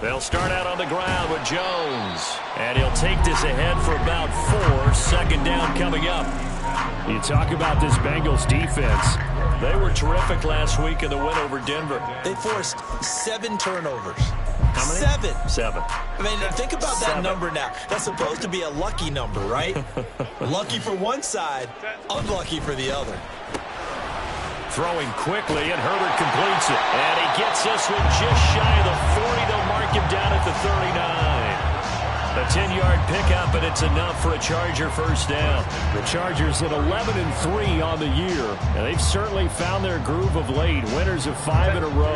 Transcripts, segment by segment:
They'll start out on the ground with Jones. And he'll take this ahead for about 4. Second down coming up. You talk about this Bengals defense. They were terrific last week in the win over Denver. They forced 7 turnovers. How many? 7. I mean, think about that number now. That's supposed to be a lucky number, right? Lucky for one side, unlucky for the other. Throwing quickly, and Herbert completes it. And he gets this one just shy of the 40. They'll mark him down at the 39. A 10-yard pickup, and it's enough for a Charger first down. The Chargers at 11-3 on the year, and they've certainly found their groove of late. Winners of 5 in a row.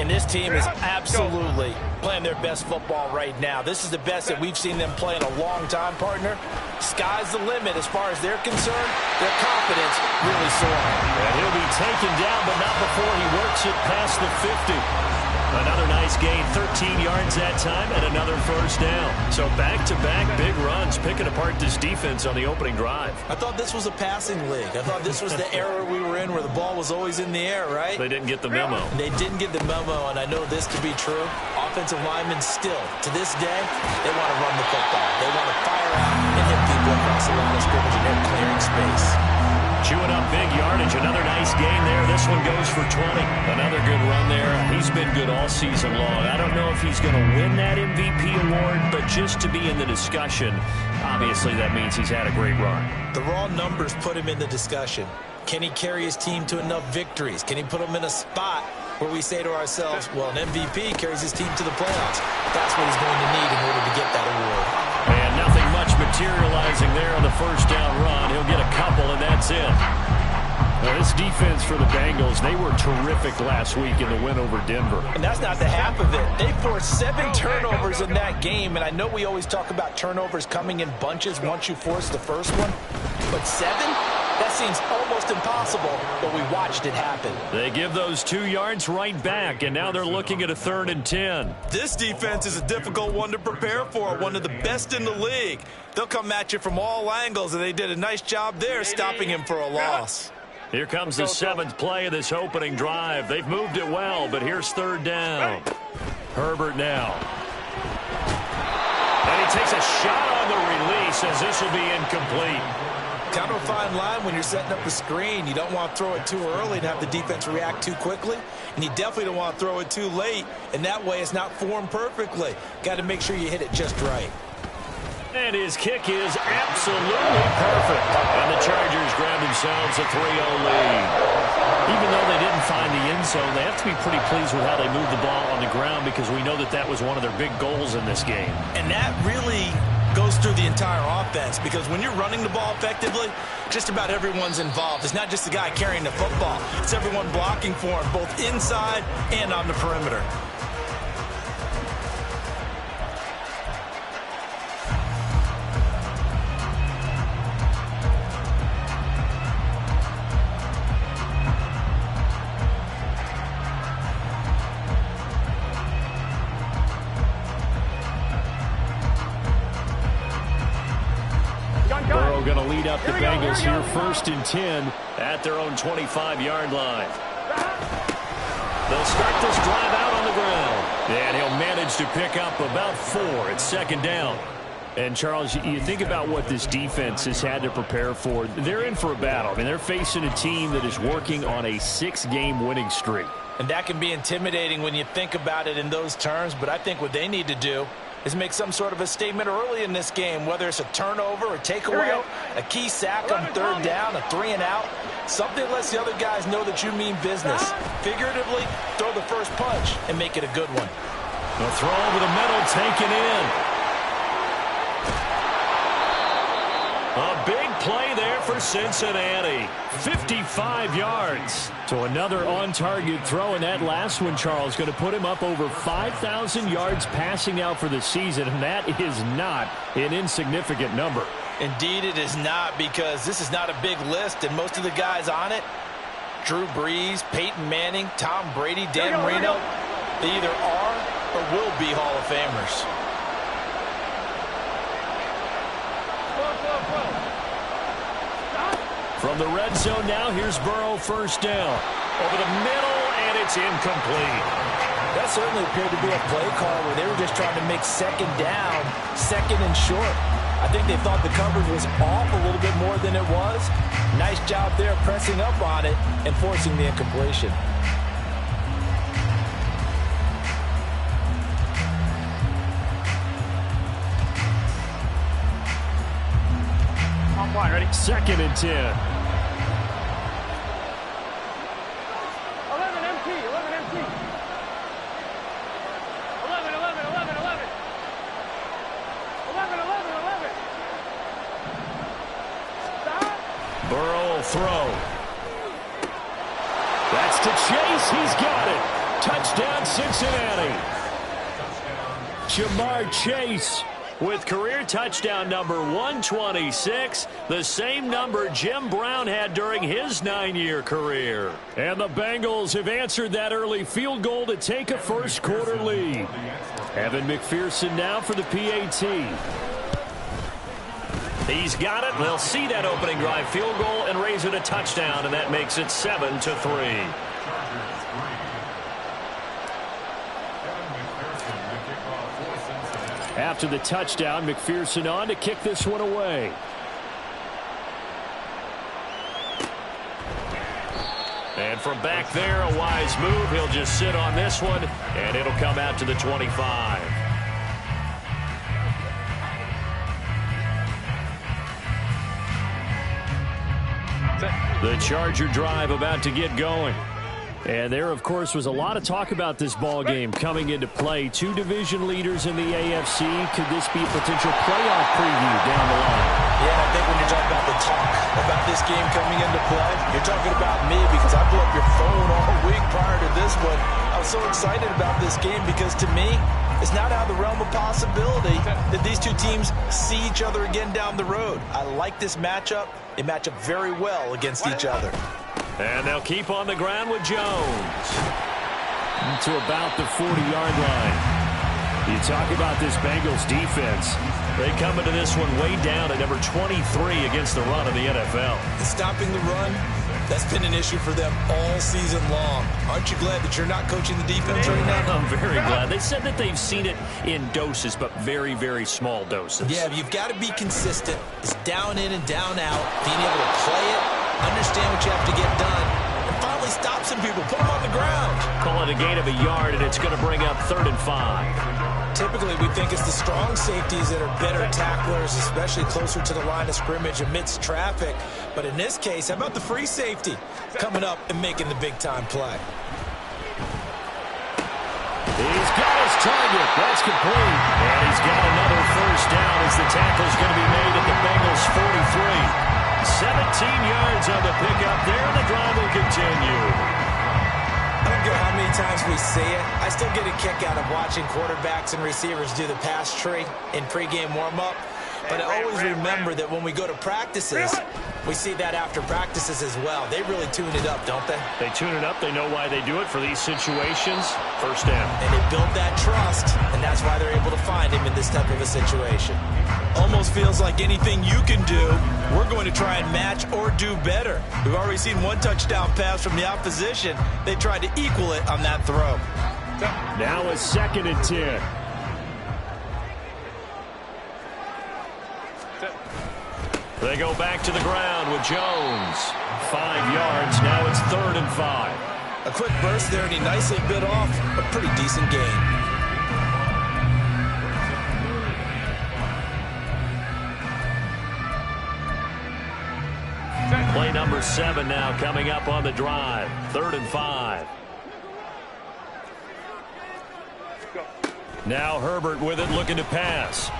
And this team is absolutely playing their best football right now. This is the best that we've seen them play in a long time, partner. Sky's the limit as far as they're concerned. Their confidence really soaring. And he'll be taken down, but not before he works it past the 50. Another nice gain, 13 yards that time, and another first down. So back-to-back big runs, picking apart this defense on the opening drive. I thought this was a passing league. I thought this was the era we were in where the ball was always in the air, right? They didn't get the memo. They didn't get the memo, and I know this to be true. Offensive linemen still, to this day, they want to run the football. They want to fire out and hit people across the line of scrimmage, and they're clearing space. Chewing up big yardage. Another nice gain there. This one goes for 20. Another good run there. He's been good all season long. I don't know if he's going to win that MVP award, but just to be in the discussion, obviously that means he's had a great run. The raw numbers put him in the discussion. Can he carry his team to enough victories? Can he put them in a spot where we say to ourselves, well, an MVP carries his team to the playoffs. That's what he's going to need in order to get that award. And nothing much materializing there on the first down run. He'll get a couple, and that's it. Now, this defense for the Bengals, they were terrific last week in the win over Denver. And that's not the half of it. They forced 7 turnovers in that game, and I know we always talk about turnovers coming in bunches once you force the first one, but 7? That seems almost impossible, but we watched it happen. They give those 2 yards right back, and now they're looking at a 3rd and 10. This defense is a difficult one to prepare for, one of the best in the league. They'll come at you from all angles, and they did a nice job there stopping him for a loss. Here comes the 7th play of this opening drive. They've moved it well, but here's 3rd down. Herbert now. And he takes a shot on the release as this will be incomplete. Kind of a fine line when you're setting up a screen. You don't want to throw it too early and have the defense react too quickly. And you definitely don't want to throw it too late. And that way it's not formed perfectly. Got to make sure you hit it just right. And his kick is absolutely perfect. And the Chargers grab themselves a 3-0 lead. Even though they didn't find the end zone, they have to be pretty pleased with how they moved the ball on the ground because we know that that was one of their big goals in this game. And that really goes through the entire offense because when you're running the ball effectively, just about everyone's involved. It's not just the guy carrying the football. It's everyone blocking for him, both inside and on the perimeter. Going to lead up the Bengals here 1st and 10 at their own 25-yard line. They'll start this drive out on the ground. And he'll manage to pick up about 4. It's 2nd down. And, Charles, you think about what this defense has had to prepare for. They're in for a battle. I mean, they're facing a team that is working on a 6-game winning streak. And that can be intimidating when you think about it in those terms. But I think what they need to do is make some sort of a statement early in this game, whether it's a turnover, a takeaway, a key sack on 3rd down, a 3-and-out. Something that lets the other guys know that you mean business. Figuratively, throw the first punch and make it a good one. The throw over the middle, taken in. A big play there for Cincinnati. 55 yards. So another on-target throw, and that last one, Charles, going to put him up over 5,000 yards passing out for the season, and that is not an insignificant number. Indeed it is not, because this is not a big list, and most of the guys on it, Drew Brees, Peyton Manning, Tom Brady, Dan Marino, they either are or will be Hall of Famers. From the red zone now, here's Burrow, 1st down. Over the middle, and it's incomplete. That certainly appeared to be a play call where they were just trying to make second down, second and short. I think they thought the coverage was off a little bit more than it was. Nice job there pressing up on it and forcing the incompletion. Ready? 2nd and 10. 11 MT, 11 MT. 11, 11, 11, 11. 11, 11, 11. Stop. Burrow will throw. That's to Chase. He's got it. Touchdown, Cincinnati. Jamar Chase with career touchdown number 126, the same number Jim Brown had during his 9-year career. And the Bengals have answered that early field goal to take a first-quarter lead. Evan McPherson now for the PAT. He's got it. They'll see that opening drive field goal and raise it a touchdown, and that makes it 7-3. After the touchdown, McPherson on to kick this one away. And from back there, a wise move. He'll just sit on this one, and it'll come out to the 25. The Charger drive about to get going. And there, of course, was a lot of talk about this ball game coming into play. 2 division leaders in the AFC. Could this be a potential playoff preview down the line? Yeah, I think when you're talking about the talk about this game coming into play, you're talking about me because I blew up your phone all week prior to this one. I was so excited about this game because, to me, it's not out of the realm of possibility that these two teams see each other again down the road. I like this matchup. They match up very well against each other. And they'll keep on the ground with Jones. To about the 40-yard line. You talk about this Bengals defense. They come into this one way down at number 23 against the run of the NFL. Stopping the run, that's been an issue for them all season long. Aren't you glad that you're not coaching the defense right now? I'm very glad. They said that they've seen it in doses, but very, very small doses. Yeah, you've got to be consistent. It's down in and down out. Being able to play it, understand what you have to get done, and finally stop some people, put them on the ground. Call it a gain of a yard, and it's going to bring up 3rd and 5. Typically, we think it's the strong safeties that are better tacklers, especially closer to the line of scrimmage amidst traffic. But in this case, how about the free safety coming up and making the big-time play? He's got his target. That's complete. And he's got another first down as the tackle's going to be made at the Bengals' 43. 17 yards on the pickup there, and the drive will continue. I don't care how many times we see it. I still get a kick out of watching quarterbacks and receivers do the pass tree in pregame warm-up. But I always remember that when we go to practices, we see that after practices as well. They really tune it up, don't they? They tune it up. They know why they do it for these situations. First down. And they build that trust, and that's why they're able to find him in this type of a situation. Almost feels like anything you can do, we're going to try and match or do better. We've already seen one touchdown pass from the opposition. They tried to equal it on that throw. Now a 2nd and 10. They go back to the ground with Jones. 5 yards. Now it's 3rd and 5. A quick burst there, and he nicely bit off a pretty decent gain. Play number 7 now coming up on the drive. 3rd and 5. Now Herbert with it, looking to pass.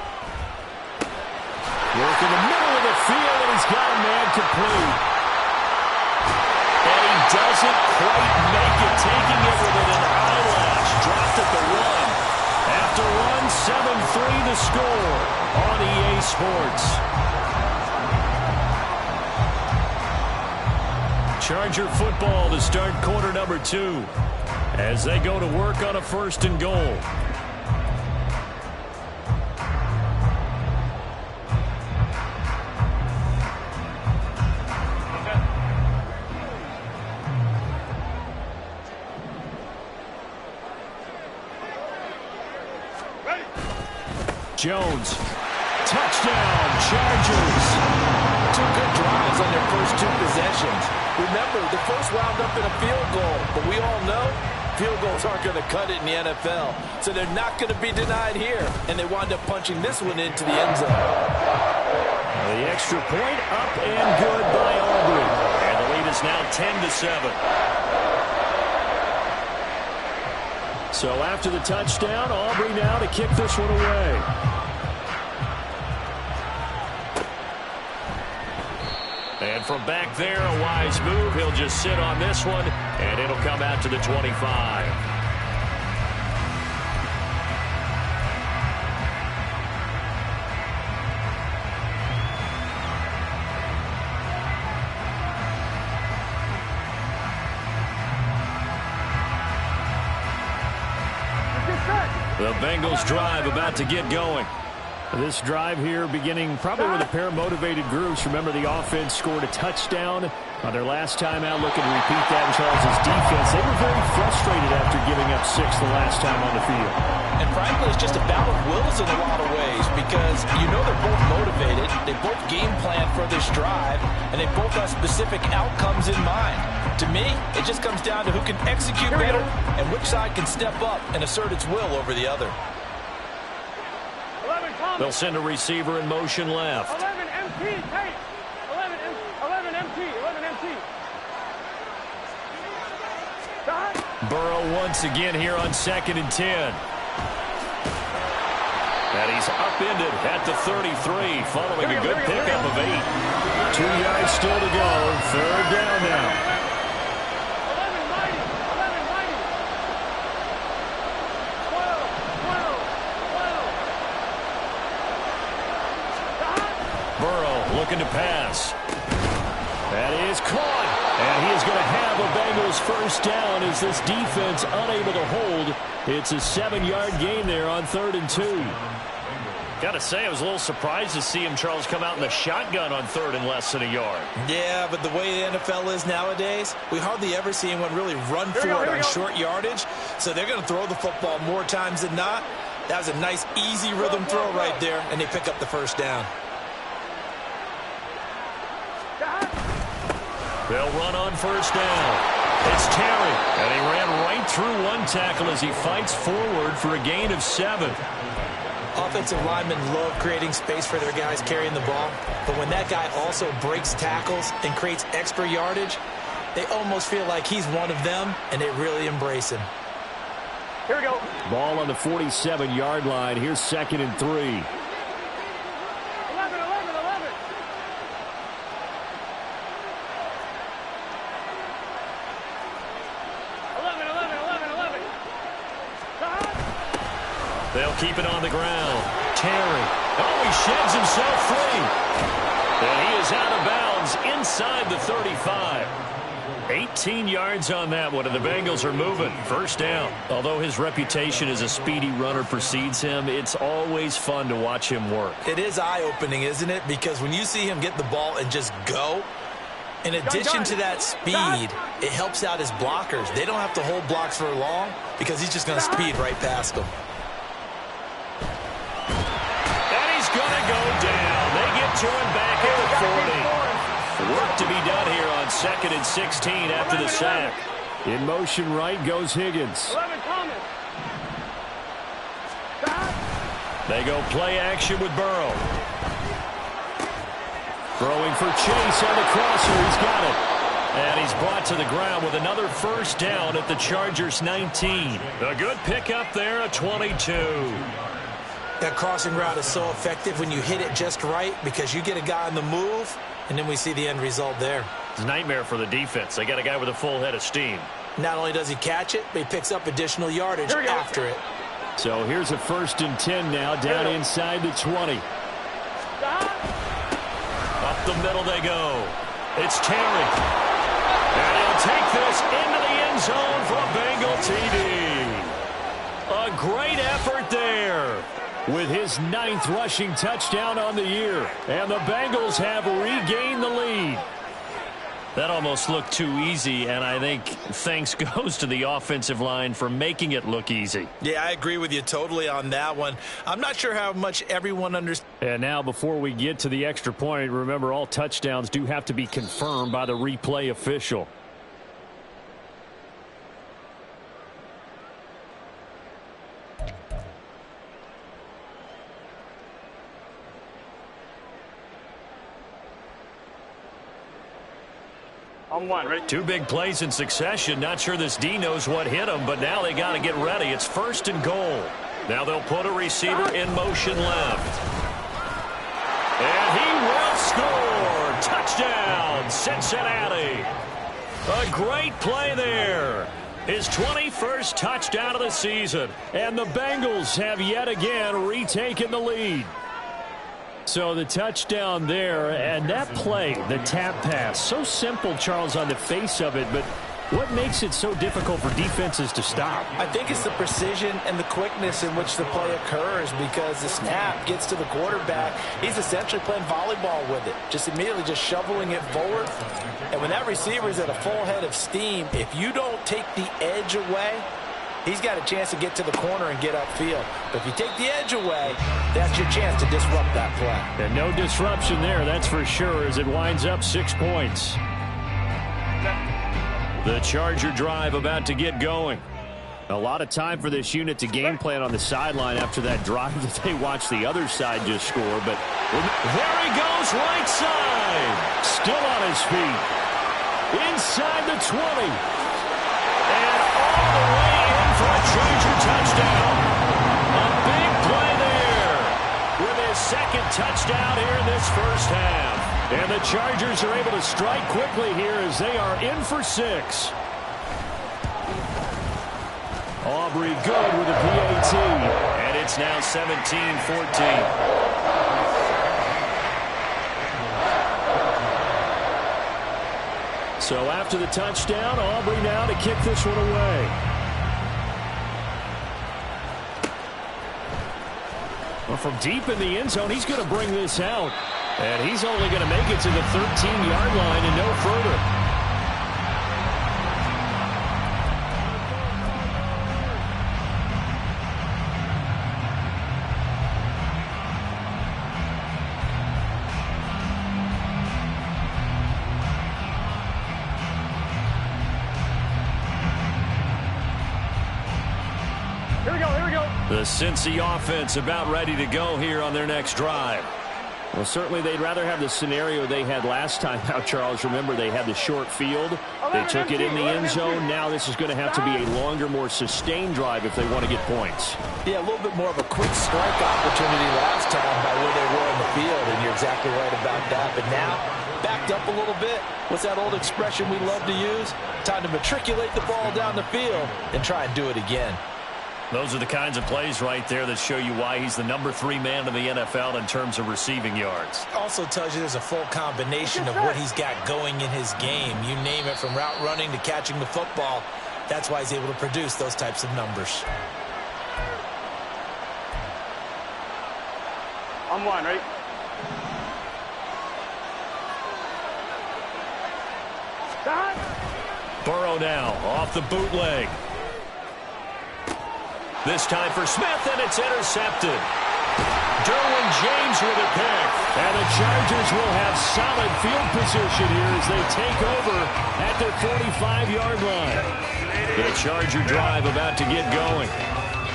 Work in the middle of the field, and he's got a man complete. And he doesn't quite make it, taking it within an eyelash. Dropped at the 1. After one, 7-3 the score on EA Sports. Charger football to start quarter number 2 as they go to work on a 1st and goal. Jones. Touchdown, Chargers. Two good drives on their first two possessions. Remember, the first wound up in a field goal, but we all know field goals aren't going to cut it in the NFL, so they're not going to be denied here, and they wind up punching this one into the end zone. The extra point up and good by Aubrey, and the lead is now 10-7. So after the touchdown, Aubrey now to kick this one away. And from back there, a wise move. He'll just sit on this one, and it'll come out to the 25. The Bengals drive about to get going. This drive here beginning probably with a pair of motivated groups. Remember, the offense scored a touchdown on their last time out, looking to repeat that in Charles' defense. They were very frustrated after giving up 6 the last time on the field. And frankly, it's just a battle of wills in a lot of ways because you know they're both motivated. They both game plan for this drive, and they both have specific outcomes in mind. To me, it just comes down to who can execute better and which side can step up and assert its will over the other. They'll send a receiver in motion left. 11 MT, take. 11 MT, 11 MT. Burrow once again here on 2nd and 10. And he's upended at the 33, following a good pickup of 8. 2 yards still to go. 3rd down now. 11 mighty, 11 mighty. 12, 12, 12. Burrow looking to pass. That is caught. And he is going to have a Bengals first down as this defense unable to hold. It's a 7-yard gain there on 3rd and 2. Got to say, I was a little surprised to see him, Charles, come out in the shotgun on 3rd and less than a yard. Yeah, but the way the NFL is nowadays, we hardly ever see anyone really run for it on short yardage. So they're going to throw the football more times than not. That was a nice, easy rhythm throw right there, and they pick up the first down. They'll run on first down. It's Terry, and he ran right through one tackle as he fights forward for a gain of 7. Offensive linemen love creating space for their guys carrying the ball, but when that guy also breaks tackles and creates extra yardage, they almost feel like he's one of them, and they really embrace him. Here we go. Ball on the 47-yard line. Here's 2nd and 3. 11, 11, 11. 11. They'll keep it on the ground. Terry. Oh, he sheds himself free. And he is out of bounds inside the 35. 18 yards on that one, and the Bengals are moving. First down. Although his reputation as a speedy runner precedes him, it's always fun to watch him work. It is eye-opening, isn't it? Because when you see him get the ball and just go, in addition to that speed, it helps out his blockers. They don't have to hold blocks for long because he's just going to speed right past them. And he's going to go down. They get to him back at the 40. Work to be done here on 2nd and 16 after the sack. In motion right goes Higgins. 11 Thomas. They go play action with Burrow. Throwing for Chase on the crosser. He's got it. And he's brought to the ground with another first down at the Chargers 19. A good pickup there, a 22. That crossing route is so effective when you hit it just right because you get a guy on the move, and then we see the end result there. It's a nightmare for the defense. They got a guy with a full head of steam. Not only does he catch it, but he picks up additional yardage after it. So here's a 1st and 10 now, down inside the 20. Up the middle they go. It's Terry. And he'll take this into the end zone for a Bengal TD. A great effort there with his 9th rushing touchdown on the year. And the Bengals have regained the lead. That almost looked too easy, and I think thanks goes to the offensive line for making it look easy. Yeah, I agree with you totally on that one. I'm not sure how much everyone understands. And now before we get to the extra point, remember all touchdowns do have to be confirmed by the replay official. On one, right? Two big plays in succession. Not sure this D knows what hit him, but now they got to get ready. It's 1st and goal. Now they'll put a receiver in motion left. And he will score. Touchdown, Cincinnati. A great play there. His 21st touchdown of the season. And the Bengals have yet again retaken the lead. So the touchdown there, and that play, the tap pass, so simple, Charles, on the face of it, but what makes it so difficult for defenses to stop? I think it's the precision and the quickness in which the play occurs, because the snap gets to the quarterback. He's essentially playing volleyball with it, just immediately just shoveling it forward. And when that receiver is at a full head of steam, if you don't take the edge away, he's got a chance to get to the corner and get upfield. But if you take the edge away, that's your chance to disrupt that play. And no disruption there, that's for sure, as it winds up 6 points. The Charger drive about to get going. A lot of time for this unit to game plan on the sideline after that drive that they watched the other side just score. But there he goes, right side. Still on his feet. Inside the 20. And all the way in for a Charger touchdown. A big play there with his 2nd touchdown here in this first half. And the Chargers are able to strike quickly here as they are in for 6. Aubrey good with a PAT. And it's now 17-14. So after the touchdown, Aubrey now to kick this one away. Well, from deep in the end zone, he's going to bring this out. And he's only going to make it to the 13-yard line and no further. Here we go. The Cincy offense about ready to go here on their next drive. Well, certainly they'd rather have the scenario they had last time out, Charles. Remember, they had the short field. They took it in the end zone. Now this is going to have to be a longer, more sustained drive if they want to get points. Yeah, a little bit more of a quick strike opportunity last time by where they were on the field, and you're exactly right about that. But now, backed up a little bit. What's that old expression we love to use? Time to matriculate the ball down the field and try and do it again. Those are the kinds of plays right there that show you why he's the number 3 man in the NFL in terms of receiving yards. Also tells you there's a full combination of what he's got going in his game. You name it, from route running to catching the football. That's why he's able to produce those types of numbers. On one, right? Burrow now off the bootleg. This time for Smith, and it's intercepted. Derwin James with a pick. And the Chargers will have solid field position here as they take over at their 45-yard line. The Charger drive about to get going.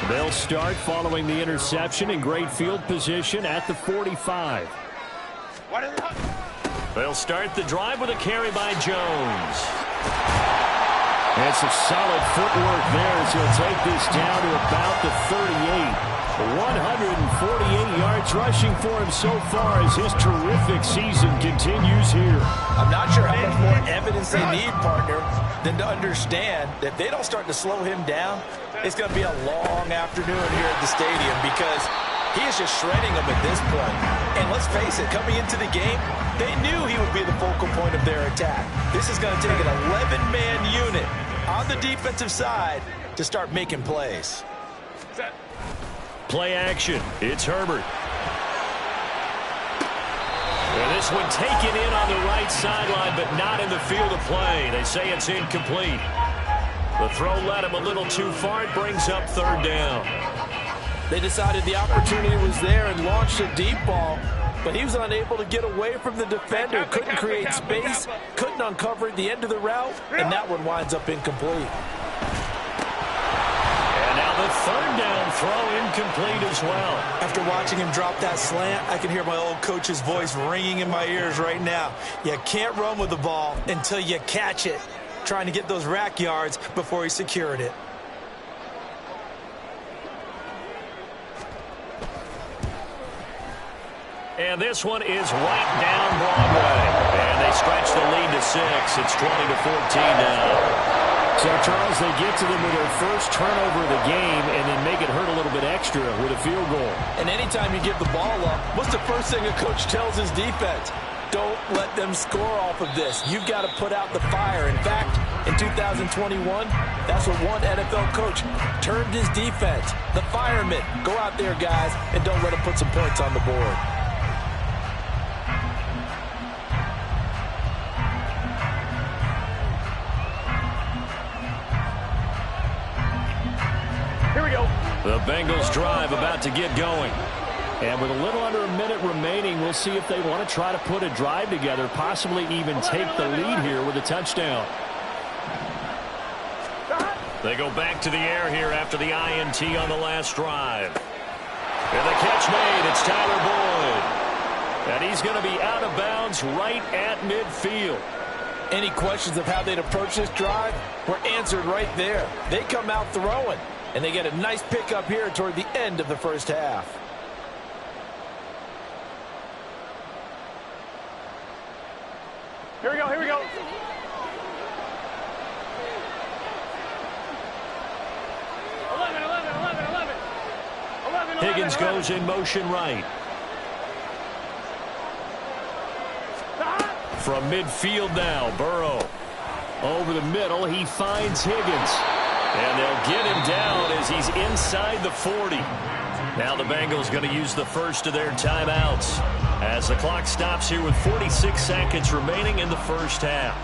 They'll start following the interception in great field position at the 45. They'll start the drive with a carry by Jones. And some solid footwork there as he'll take this down to about the 38. 148 yards rushing for him so far as his terrific season continues here. I'm not sure how much more evidence they need, partner, than to understand that if they don't start to slow him down, it's going to be a long afternoon here at the stadium, because he is just shredding them at this point. And let's face it, coming into the game, they knew he would be the focal point of their attack. This is going to take an 11-man unit on the defensive side to start making plays. Play action. It's Herbert. And This one taken in on the right sideline, but not in the field of play. They say it's incomplete. The throw led him a little too far. It brings up third down. They decided the opportunity was there and launched a deep ball, but he was unable to get away from the defender. Couldn't create space, couldn't uncover the end of the route, and that one winds up incomplete. And now the third down throw incomplete as well. After watching him drop that slant, I can hear my old coach's voice ringing in my ears right now. You can't run with the ball until you catch it. Trying to get those rack yards before he secured it. And this one is right down Broadway. And they stretch the lead to 6. It's 20-14 now. So, Charles, they get to them with their first turnover of the game and then make it hurt a little bit extra with a field goal. And anytime you give the ball up, what's the first thing a coach tells his defense? Don't let them score off of this. You've got to put out the fire. In fact, in 2021, that's what one NFL coach termed his defense. The firemen. Go out there, guys, and don't let them put some points on the board. Here we go. The Bengals drive about to get going. And with a little under a minute remaining, we'll see if they want to try to put a drive together, possibly even take the lead here with a touchdown. They go back to the air here after the INT on the last drive. And the catch made, it's Tyler Boyd. And he's going to be out of bounds right at midfield. Any questions of how they'd approach this drive were answered right there. They come out throwing, and they get a nice pickup here toward the end of the first half. Here we go, here we go. 11. Higgins goes in motion right. From midfield now, Burrow. Over the middle, he finds Higgins. And they'll get him down as he's inside the 40. Now the Bengals going to use the first of their timeouts as the clock stops here with 46 seconds remaining in the first half.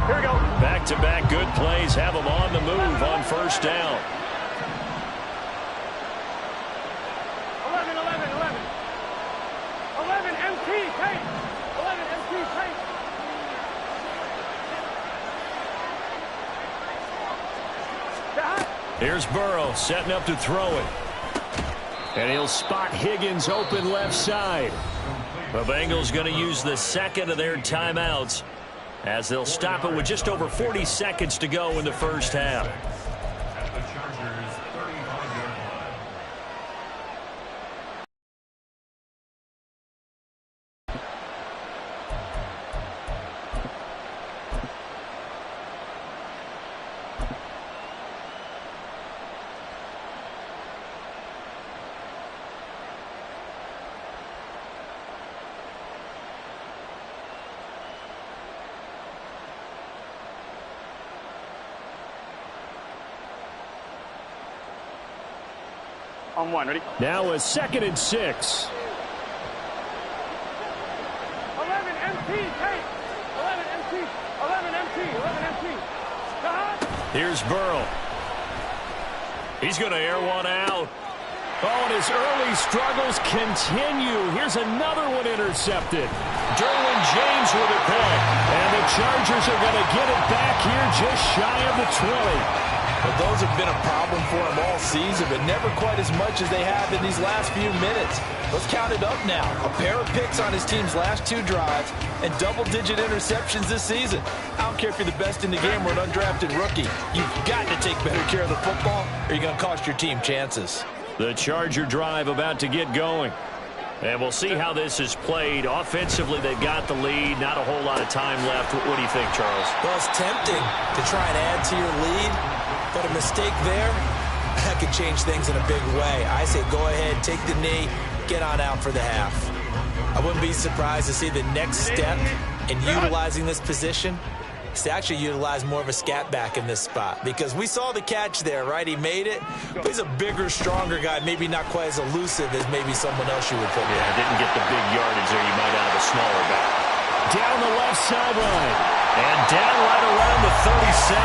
Here we go. Back-to-back good plays have them on the move on first down. 11 MT, take. 11 MT, take. Here's Burrow setting up to throw it. And he'll spot Higgins open left side. The Bengals going to use the second of their timeouts as they'll stop it with just over 40 seconds to go in the first half. On one, ready? Now a 2nd and 6. 11 MT, take. 11 MT, 11 MT. Here's Burrow. He's going to air one out. Oh, and his early struggles continue. Here's another one intercepted. Derwin James with a pick. And the Chargers are going to get it back here just shy of the 20. Well, those have been a problem for him all season, but never quite as much as they have in these last few minutes. Let's count it up now. A pair of picks on his team's last 2 drives and double-digit interceptions this season. I don't care if you're the best in the game or an undrafted rookie. You've got to take better care of the football or you're going to cost your team chances. The Charger drive about to get going. And we'll see how this is played. Offensively, they've got the lead. Not a whole lot of time left. What do you think, Charles? Well, it's tempting to try and add to your lead. But a mistake there, that could change things in a big way. I say go ahead, take the knee, get on out for the half. I wouldn't be surprised to see the next step in utilizing this position He's actually utilized more of a scat back in this spot because we saw the catch there, right? He made it. But he's a bigger, stronger guy, maybe not quite as elusive as maybe someone else you would put. Yeah, didn't get the big yardage there you might out of a smaller back. Down the left sideline. And down right around the 37.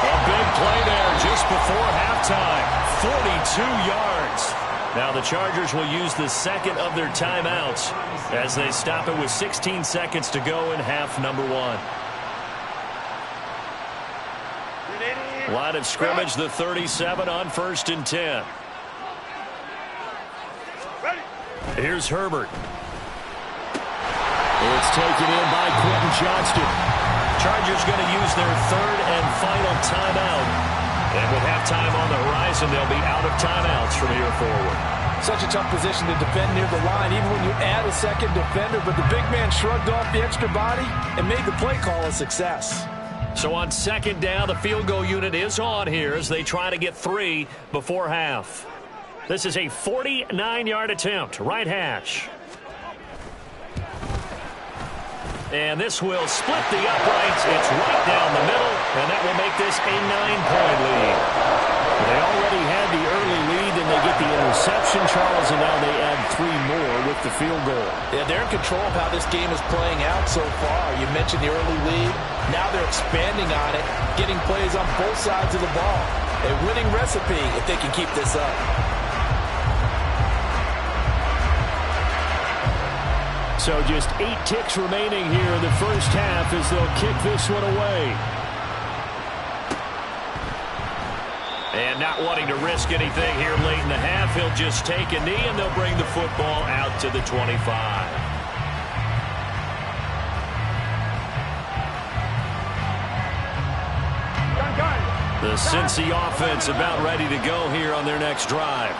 A big play there just before halftime. 42 yards. Now the Chargers will use the second of their timeouts as they stop it with 16 seconds to go in half number 1. Line of scrimmage, the 37 on 1st and 10. Here's Herbert. It's taken in by Quentin Johnston. Chargers going to use their third and final timeout. And with halftime on the horizon, they'll be out of timeouts from here forward. Such a tough position to defend near the line, even when you add a second defender. But the big man shrugged off the extra body and made the play call a success. So on second down, the field goal unit is on here as they try to get 3 before half. This is a 49-yard attempt, right hash. And this will split the uprights. It's right down the middle, and that will make this a 9-point lead. They already had the early lead, and they get the interception, Charles, and now they add 3 more with the field goal. Yeah, they're in control of how this game is playing out so far. You mentioned the early lead. Now they're expanding on it, getting plays on both sides of the ball. A winning recipe if they can keep this up. So just 8 ticks remaining here in the first half as they'll kick this one away. And not wanting to risk anything here late in the half, he'll just take a knee and they'll bring the football out to the 25. The Cincy offense about ready to go here on their next drive.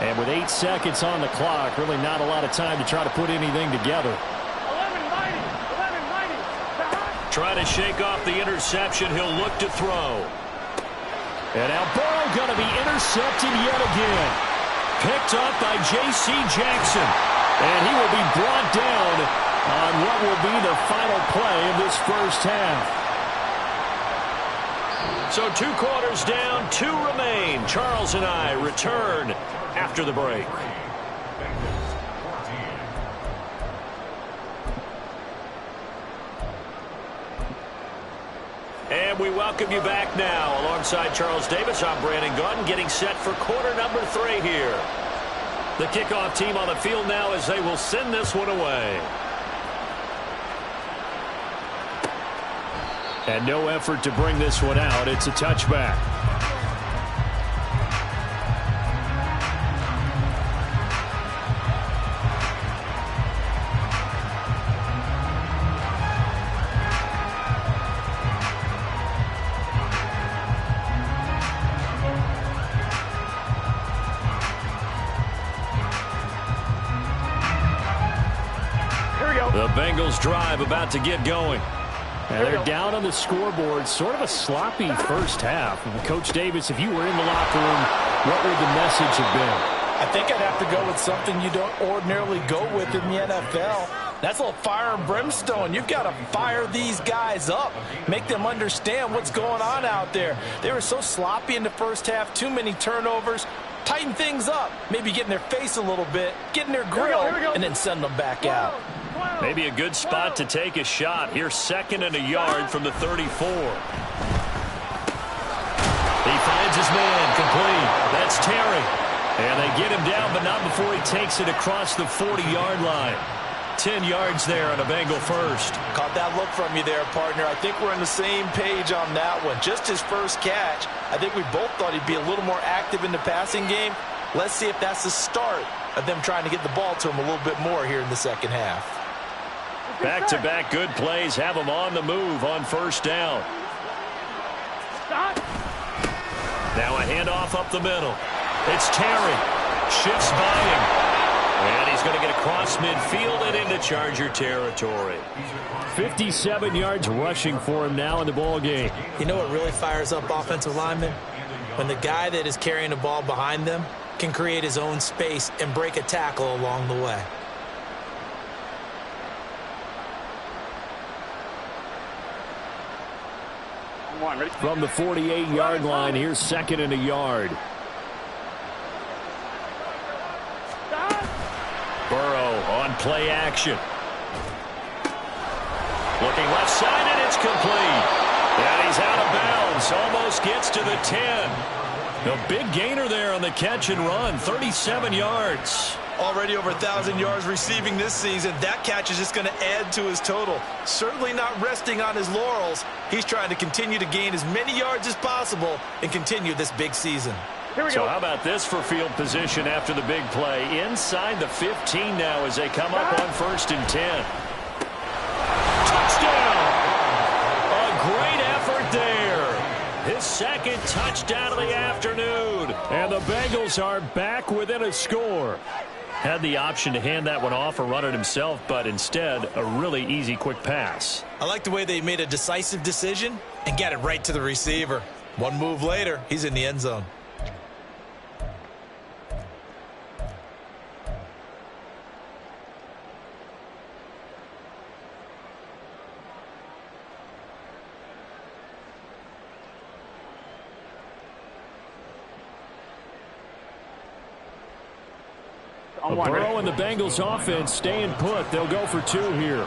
And with 8 seconds on the clock, really not a lot of time to try to put anything together. 11-90. Trying to shake off the interception. He'll look to throw. And now Burrow going to be intercepted yet again. Picked up by J.C. Jackson. And he will be brought down on what will be the final play of this first half. So 2 quarters down, 2 remain. Charles and I return after the break. And we welcome you back now. Alongside Charles Davis, I'm Brandon Gaudin, getting set for quarter number 3 here. The kickoff team on the field now as they will send this one away. And no effort to bring this one out. It's a touchback. The Bengals drive about to get going. And they're down on the scoreboard. Sort of a sloppy first half. And Coach Davis, if you were in the locker room, what would the message have been? I think I'd have to go with something you don't ordinarily go with in the NFL. That's a little fire and brimstone. You've got to fire these guys up. Make them understand what's going on out there. They were so sloppy in the first half. Too many turnovers. Tighten things up. Maybe get in their face a little bit. Get in their grill. And then send them back out. Maybe a good spot to take a shot. Here's 2nd and a yard from the 34. He finds his man complete. That's Terry. And they get him down, but not before he takes it across the 40-yard line. 10 yards there on a Bengal first. Caught that look from you there, partner. I think we're on the same page on that one. Just his first catch. I think we both thought he'd be a little more active in the passing game. Let's see if that's the start of them trying to get the ball to him a little bit more here in the second half. Back-to-back good plays have them on the move on first down. Now a handoff up the middle. It's Terry. Shifts by him. And he's going to get across midfield and into Charger territory. 57 yards rushing for him now in the ball game. You know what really fires up offensive linemen? When the guy that is carrying the ball behind them can create his own space and break a tackle along the way. From the 48-yard line, here's 2nd and a yard. Burrow on play action. Looking left side, and it's complete. And he's out of bounds. Almost gets to the 10. A big gainer there on the catch and run. 37 yards. Already over 1,000 yards receiving this season. That catch is just going to add to his total. Certainly not resting on his laurels. He's trying to continue to gain as many yards as possible and continue this big season. So how about this for field position after the big play? Inside the 15 now as they come up on 1st and 10. Touchdown! A great effort there. His 2nd touchdown of the afternoon. And the Bengals are back within a score. Had the option to hand that one off or run it himself, but instead a really easy quick pass. I like the way they made a decisive decision and got it right to the receiver. One move later, he's in the end zone. Burrow and the Bengals offense staying put. They'll go for 2 here.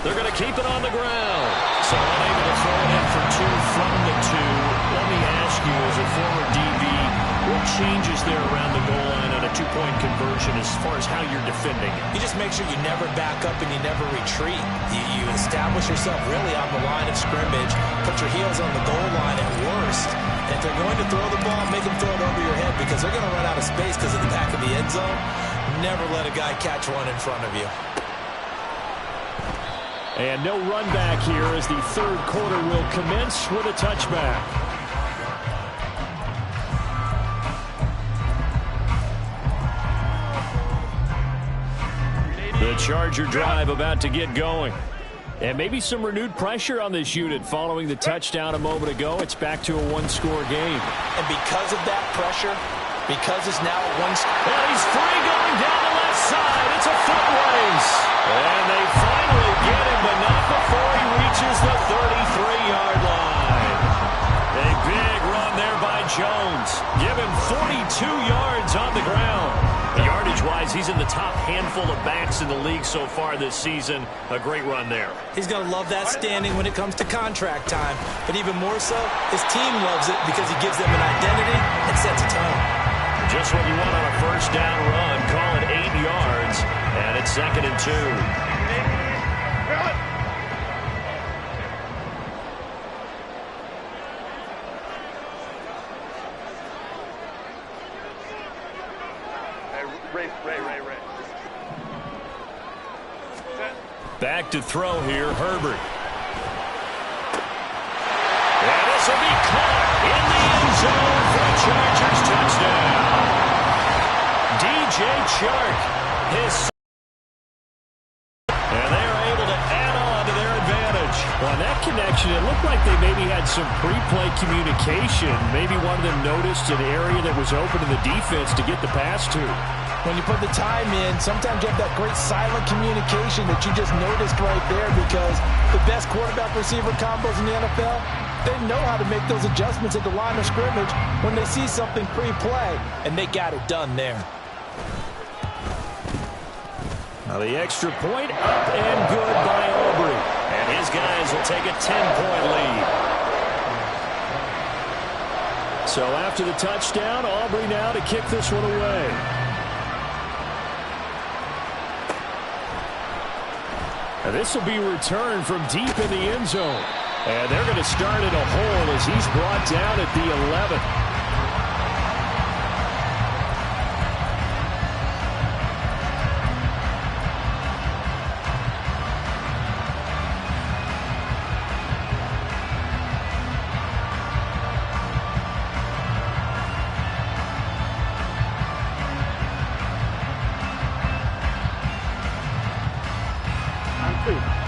They're going to keep it on the ground. So unable to throw it in for 2 from the 2. Let me ask you, as a former DB, what changes there around the goal line on a 2-point conversion as far as how you're defending it? You just make sure you never back up and you never retreat. You establish yourself really on the line of scrimmage, put your heels on the goal line at worst. And if they're going to throw the ball, make them throw it over your head because they're going to run out of space because of the back of the end zone. Never let a guy catch one in front of you. And no run back here as the 3rd quarter will commence with a touchback. The Charger drive about to get going. And maybe some renewed pressure on this unit following the touchdown a moment ago. It's back to a 1-score game. And because of that pressure, because it's now a 1-score... And he's free going down the left side. It's a foot race. And they finally get him, but not before he reaches the 33-yard line. A big run there by Jones. Give him 42 yards on the ground. Yardage-wise, he's in the top handful of backs in the league so far this season. A great run there. He's going to love that standing when it comes to contract time. But even more so, his team loves it because he gives them an identity and sets a tone. Just what you want on a 1st down run. Call it 8 yards, and it's 2nd and 2. Back to throw here, Herbert. And this will be caught in the end zone for a Chargers touchdown. DJ Chark, and they are able to add on to their advantage. On that connection, it looked like they maybe had some pre-play communication. Maybe one of them noticed an area that was open to the defense to get the pass to. When you put the time in, sometimes you have that great silent communication that you just noticed right there because the best quarterback-receiver combos in the NFL, they know how to make those adjustments at the line of scrimmage when they see something pre-play, and they got it done there. Now the extra point up and good by Aubrey. And his guys will take a 10-point lead. So after the touchdown, Aubrey now to kick this one away. And this will be returned from deep in the end zone. And they're going to start at a hole as he's brought down at the 11.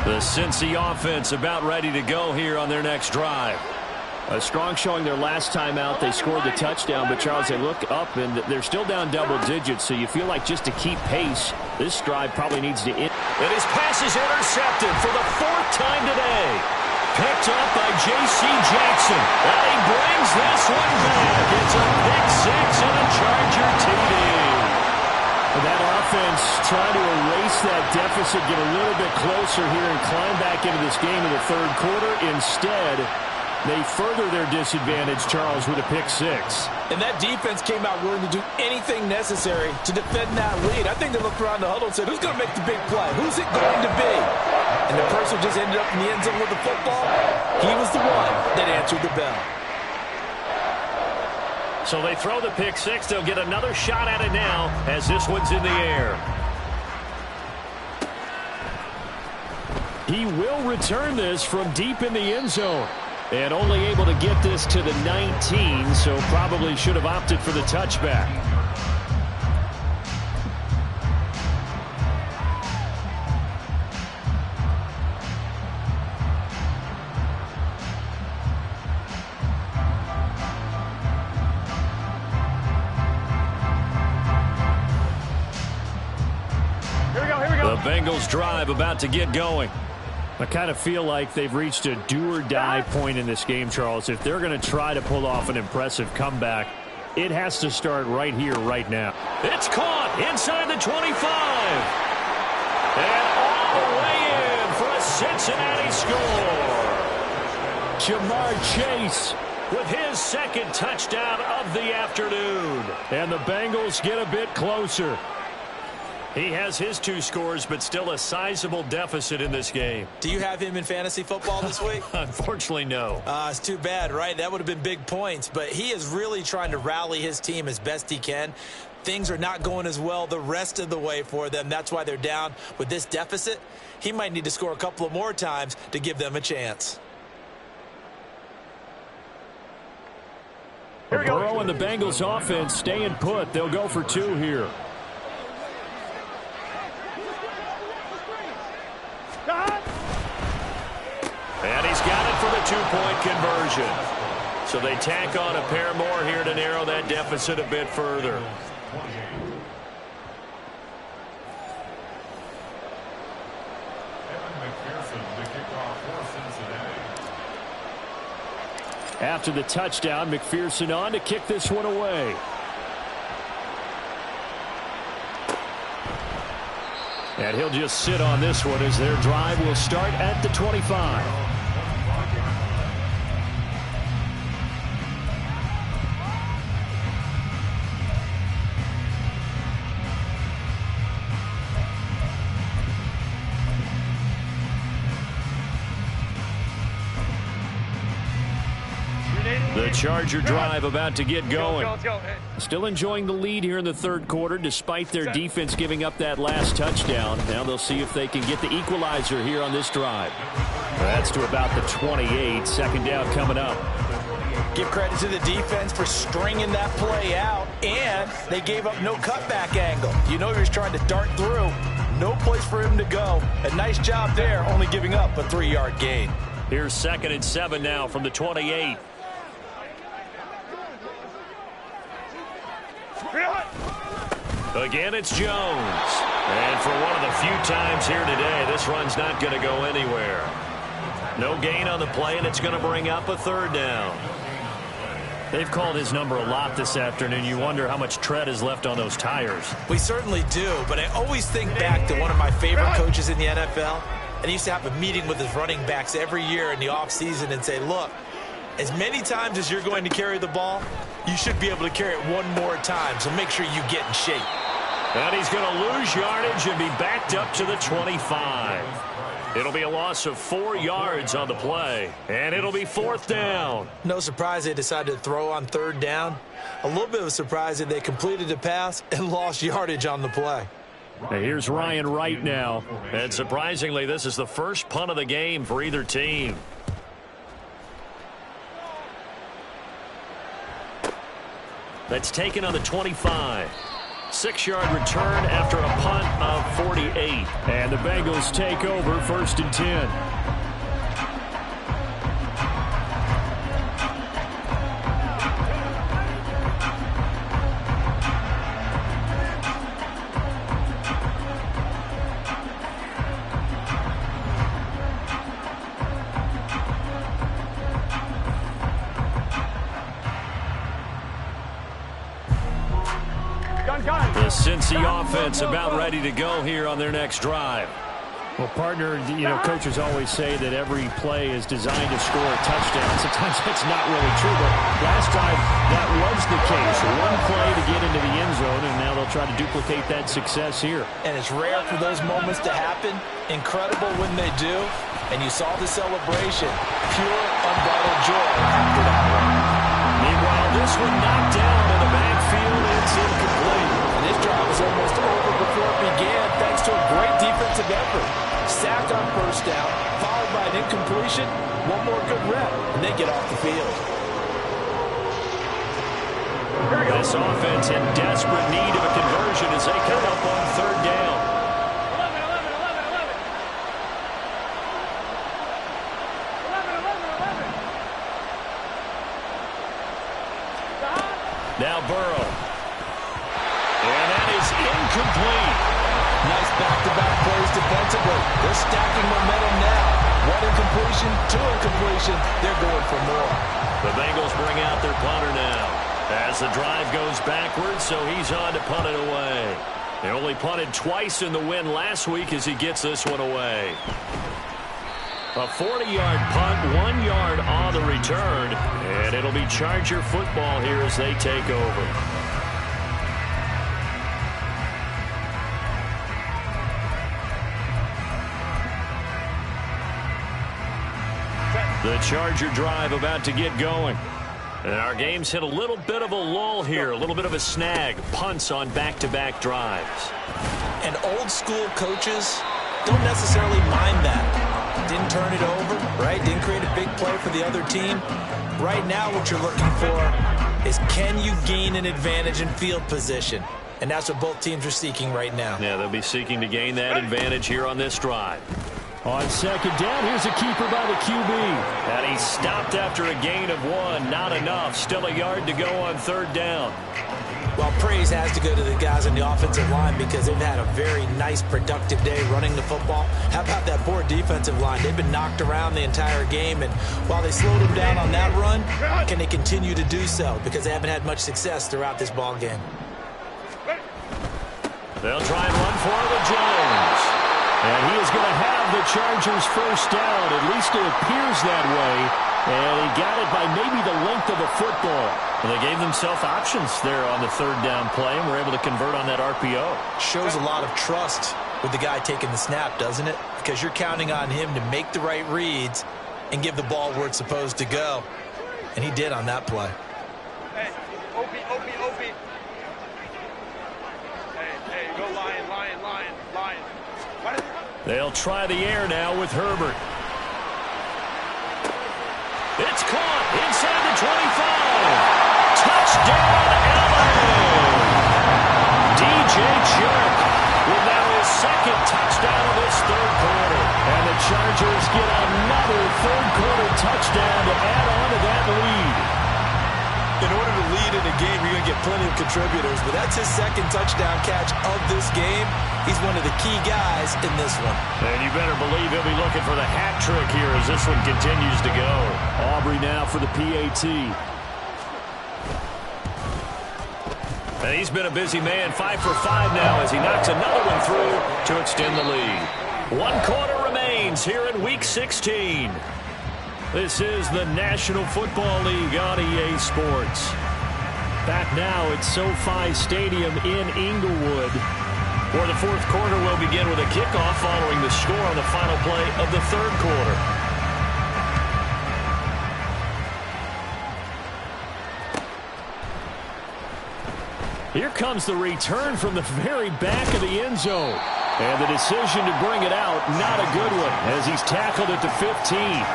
The Cincy offense about ready to go here on their next drive. A strong showing their last time out. They scored the touchdown, but, Charles, they look up, and they're still down double digits, so you feel like just to keep pace, this drive probably needs to end. And his pass is intercepted for the 4th time today. Picked up by J.C. Jackson. And he brings this one back. It's a pick 6 and a Charger TD. That offense trying to erase that deficit, get a little bit closer here and climb back into this game in the third quarter. Instead, they further their disadvantage, Charles, with a pick 6. And that defense came out willing to do anything necessary to defend that lead. I think they looked around the huddle and said, who's going to make the big play? Who's it going to be? And the person who just ended up in the end zone with the football, he was the one that answered the bell. So they throw the pick 6. They'll get another shot at it now as this one's in the air. He will return this from deep in the end zone. And only able to get this to the 19, so probably should have opted for the touchback. Here we go. The Bengals drive about to get going. I kind of feel like they've reached a do-or-die point in this game, Charles. If they're going to try to pull off an impressive comeback, it has to start right here, right now. It's caught inside the 25. And all the way in for a Cincinnati score. Jamar Chase with his 2nd touchdown of the afternoon. And the Bengals get a bit closer. He has his 2 scores, but still a sizable deficit in this game. Do you have him in fantasy football this week? Unfortunately, no. It's too bad, right? That would have been big points. But he is really trying to rally his team as best he can. Things are not going as well the rest of the way for them. That's why they're down with this deficit. He might need to score a couple of more times to give them a chance. Burrow and the Bengals offense staying put. They'll go for 2 here. And he's got it for the 2-point conversion. So they tack on a pair more here to narrow that deficit a bit further. After the touchdown, McPherson on to kick this one away. And he'll just sit on this one as their drive will start at the 25. The Charger drive about to get going. Let's go. Still enjoying the lead here in the third quarter despite their defense giving up that last touchdown. Now they'll see if they can get the equalizer here on this drive. That's to about the 28. 2nd down coming up. Give credit to the defense for stringing that play out, and they gave up no cutback angle. You know he was trying to dart through. No place for him to go. A nice job there, only giving up a 3-yard gain. Here's 2nd and 7 now from the 28. Again, it's Jones. And for one of the few times here today, this run's not going to go anywhere. No gain on the play, and it's going to bring up a 3rd down. They've called his number a lot this afternoon. You wonder how much tread is left on those tires. We certainly do, but I always think back to one of my favorite coaches in the NFL, and he used to have a meeting with his running backs every year in the offseason and say, look, as many times as you're going to carry the ball, you should be able to carry it one more time, so make sure you get in shape. And he's going to lose yardage and be backed up to the 25. It'll be a loss of 4 yards on the play, and it'll be 4th down. No surprise they decided to throw on 3rd down. A little bit of a surprise that they completed the pass and lost yardage on the play. Here's Ryan Wright now. And surprisingly, this is the first punt of the game for either team. That's taken on the 25. 6-yard return after a punt of 48. And the Bengals take over 1st and 10. Cincy offense about ready to go here on their next drive. Well, partner, coaches always say that every play is designed to score a touchdown. Sometimes that's not really true, but last time that was the case. One play to get into the end zone, and now they'll try to duplicate that success here. And it's rare for those moments to happen. Incredible when they do. And you saw the celebration. Pure, unbridled joy after that one. Meanwhile, this one knocked down in the backfield. It's incomplete. And this drive was almost over before it began, thanks to a great defensive effort. Sack on first down, followed by an incompletion. One more good rep, and they get off the field. This offense in desperate need of a conversion as they come up on third down. 11. Now Burrow. And that is incomplete. Nice back-to-back plays defensively. They're stacking momentum now. One incompletion, two incompletion. They're going for more. The Bengals bring out their punter now. As the drive goes backwards, so he's on to punt it away. They only punted twice in the win last week as he gets this one away. A 40-yard punt, 1 yard on the return, and it'll be Charger football here as they take over. The Charger drive about to get going. And our game's hit a little bit of a lull here, a little bit of a snag. Punts on back-to-back drives. And old-school coaches don't necessarily mind that. Didn't turn it over, right? Didn't create a big play for the other team. Right now what you're looking for is, can you gain an advantage in field position? And that's what both teams are seeking right now. Yeah, they'll be seeking to gain that advantage here on this drive. On second down, here's a keeper by the QB. And he stopped after a gain of 1. Not enough. Still a yard to go on third down. Well, praise has to go to the guys on the offensive line because they've had a very nice, productive day running the football. How about that poor defensive line? They've been knocked around the entire game, and while they slowed them down on that run, can they continue to do so? Because they haven't had much success throughout this ball game. They'll try and run for it with Jones. And he is going to have the Chargers first down. At least it appears that way. And he got it by maybe the length of a football. Well, they gave themselves options there on the third down play and were able to convert on that RPO. Shows a lot of trust with the guy taking the snap, doesn't it? Because you're counting on him to make the right reads and give the ball where it's supposed to go. And he did on that play. Hey, Opie. Hey, go Lion. They'll try the air now with Herbert. It's caught inside the 25. Touchdown, LA! DJ Chark with now his second touchdown of this third quarter. And the Chargers get another third-quarter touchdown to add on to that lead. In order to lead in a game, you're going to get plenty of contributors, but that's his second touchdown catch of this game. He's one of the key guys in this one. And you better believe he'll be looking for the hat trick here as this one continues to go. Aubrey now for the PAT. And he's been a busy man, 5 for 5 now as he knocks another one through to extend the lead. 1 quarter remains here in Week 16. This is the National Football League on EA Sports. Back now at SoFi Stadium in Inglewood. For the fourth quarter, we'll begin with a kickoff following the score on the final play of the third quarter. Here comes the return from the very back of the end zone. And the decision to bring it out, not a good one, as he's tackled at the 15.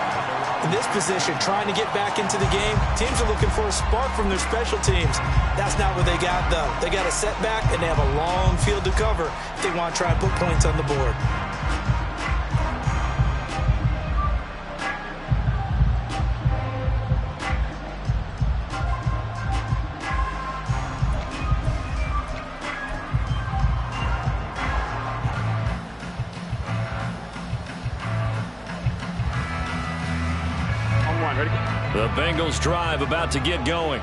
In this position, trying to get back into the game, teams are looking for a spark from their special teams. That's not what they got, though. They got a setback, and they have a long field to cover if they want to try and put points on the board. The Bengals drive about to get going.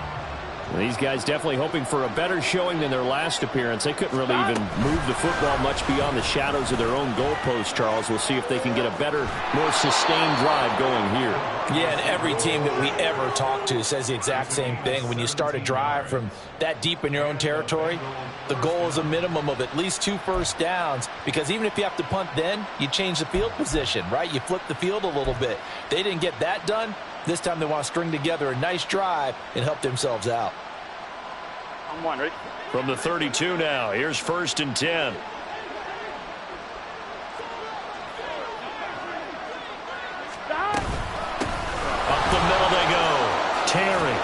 These guys definitely hoping for a better showing than their last appearance. They couldn't really even move the football much beyond the shadows of their own goalpost, Charles. We'll see if they can get a better, more sustained drive going here. Yeah, and every team that we ever talk to says the exact same thing. When you start a drive from that deep in your own territory, the goal is a minimum of at least 2 first downs, because even if you have to punt then, you change the field position, right? You flip the field a little bit. They didn't get that done. This time they want to string together a nice drive and help themselves out. I'm one, ready? From the 32 now, here's 1st and 10. Up the middle they go. Terry.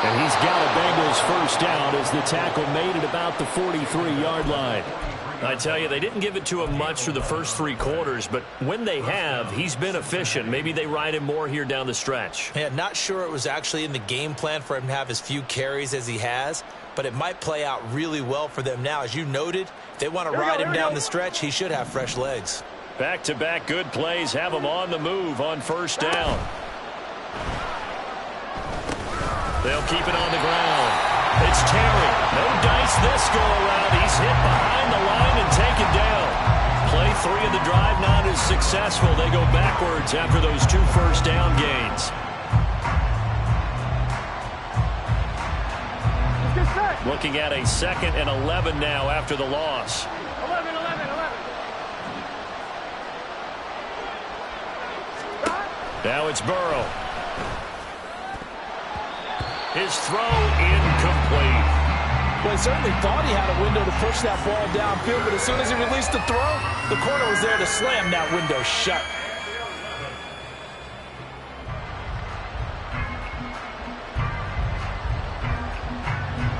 And he's got a Bengals first down as the tackle made at about the 43-yard line. I tell you, they didn't give it to him much through the first 3 quarters, but when they have, he's been efficient. Maybe they ride him more here down the stretch. Yeah, not sure it was actually in the game plan for him to have as few carries as he has, but it might play out really well for them now. As you noted, if they want to ride him down the stretch, he should have fresh legs. Back-to-back good plays have him on the move on 1st down. They'll keep it on the ground. It's Terry. No dice this go-around. He's hit behind the line and taken down. Play 3 of the drive not as successful. They go backwards after those 2 first down gains. Looking at a 2nd and 11 now after the loss. 11. Now it's Burrow. His throw incomplete. Well, he certainly thought he had a window to push that ball downfield, but as soon as he released the throw, the corner was there to slam that window shut.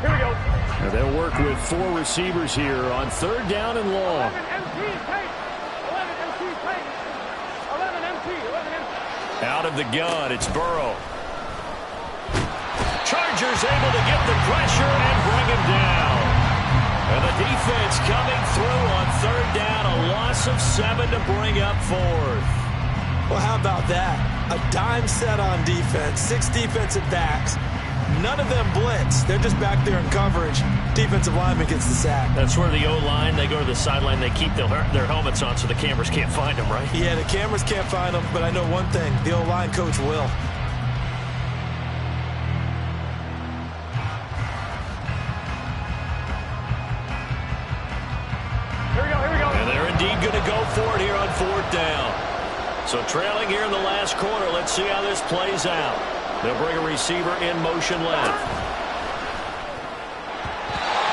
Here we go. And they'll work with 4 receivers here on 3rd down and long. 11 MT, tight. 11 MT, tight. 11 MT, 11 MT. Out of the gun, it's Burrow. Chargers able to get the pressure and bring him down. And the defense coming through on 3rd down. A loss of 7 to bring up 4th. Well, how about that? A dime set on defense, 6 defensive backs. None of them blitz. They're just back there in coverage. Defensive lineman gets the sack. That's where the O-line, they go to the sideline, they keep their helmets on so the cameras can't find them, right? Yeah, the cameras can't find them, but I know one thing. The O-line coach will. Going to go for it here on 4th down. So trailing here in the last quarter. Let's see how this plays out. They'll bring a receiver in motion left.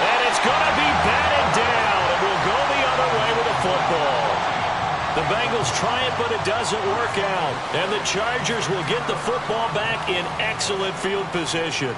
And it's going to be batted down. And we'll go the other way with the football. The Bengals try it, but it doesn't work out. And the Chargers will get the football back in excellent field position.